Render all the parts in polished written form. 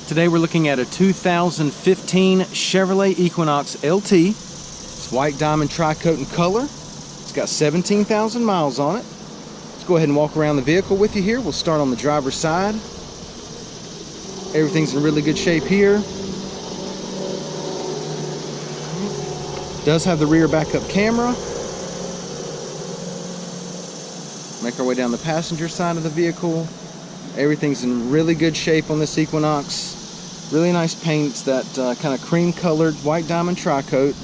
Today we're looking at a 2015 Chevrolet Equinox LT. It's white diamond tri-coat in color. It's got 17,000 miles on it. Let's go ahead and walk around the vehicle with you here. We'll start on the driver's side. Everything's in really good shape here. Does have the rear backup camera. Make our way down the passenger side of the vehicle. Everything's in really good shape on this Equinox. Really nice paint. It's that kind of cream colored white diamond tri-coat.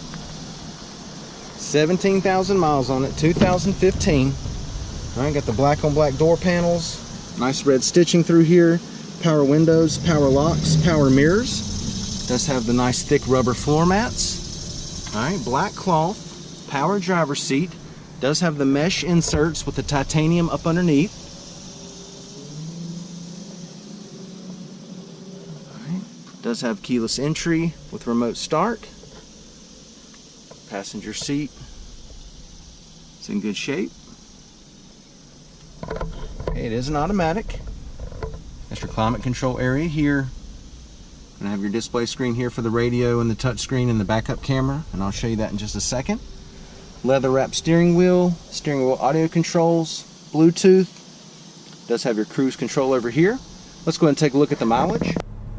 17,000 miles on it, 2015. All right, got the black on black door panels. Nice red stitching through here. Power windows, power locks, power mirrors. Does have the nice thick rubber floor mats. All right, black cloth, power driver's seat. Does have the mesh inserts with the titanium up underneath. Does have keyless entry with remote start. Passenger seat, it's in good shape. It is an automatic. That's your climate control area here. Gonna have your display screen here for the radio and the touch screen and the backup camera, and I'll show you that in just a second. Leather wrapped steering wheel audio controls, Bluetooth. Does have your cruise control over here. Let's go ahead and take a look at the mileage.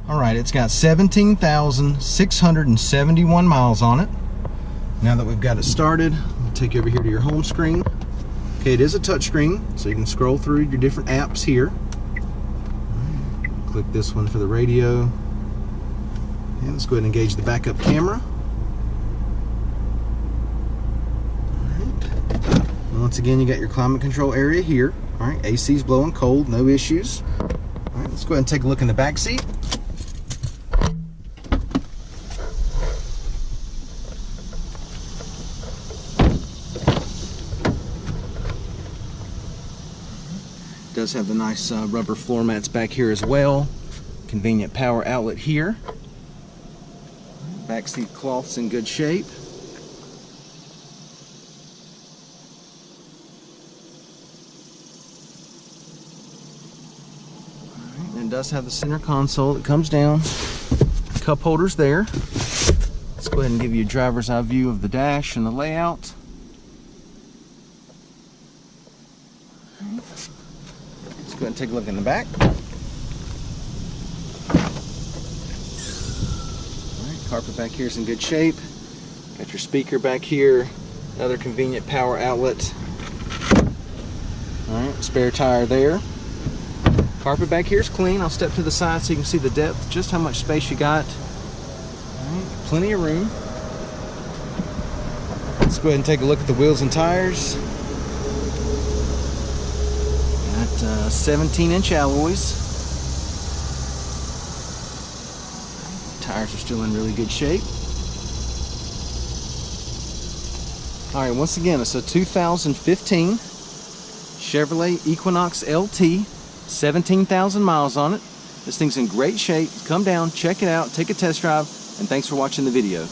Alright, it's got 17,671 miles on it. Now that we've got it started, I'll take you over here to your home screen. Okay, it is a touch screen, so you can scroll through your different apps here. Click this one for the radio. And let's go ahead and engage the backup camera. Alright. Once again, you got your climate control area here. Alright, AC's blowing cold, no issues. Alright, let's go ahead and take a look in the back seat. Does have the nice rubber floor mats back here as well. Convenient power outlet here. Back seat cloth's in good shape. Alright, and it does have the center console that comes down. Cup holders there. Let's go ahead and give you a driver's eye view of the dash and the layout. Let's go ahead and take a look in the back. Alright, carpet back here is in good shape. Got your speaker back here. Another convenient power outlet. Alright, spare tire there. Carpet back here is clean. I'll step to the side so you can see the depth, just how much space you got. Alright, plenty of room. Let's go ahead and take a look at the wheels and tires. 17-inch alloys. Tires are still in really good shape. Alright, once again, it's a 2015 Chevrolet Equinox LT, 17,000 miles on it. This thing's in great shape. Come down, check it out, take a test drive, and thanks for watching the video.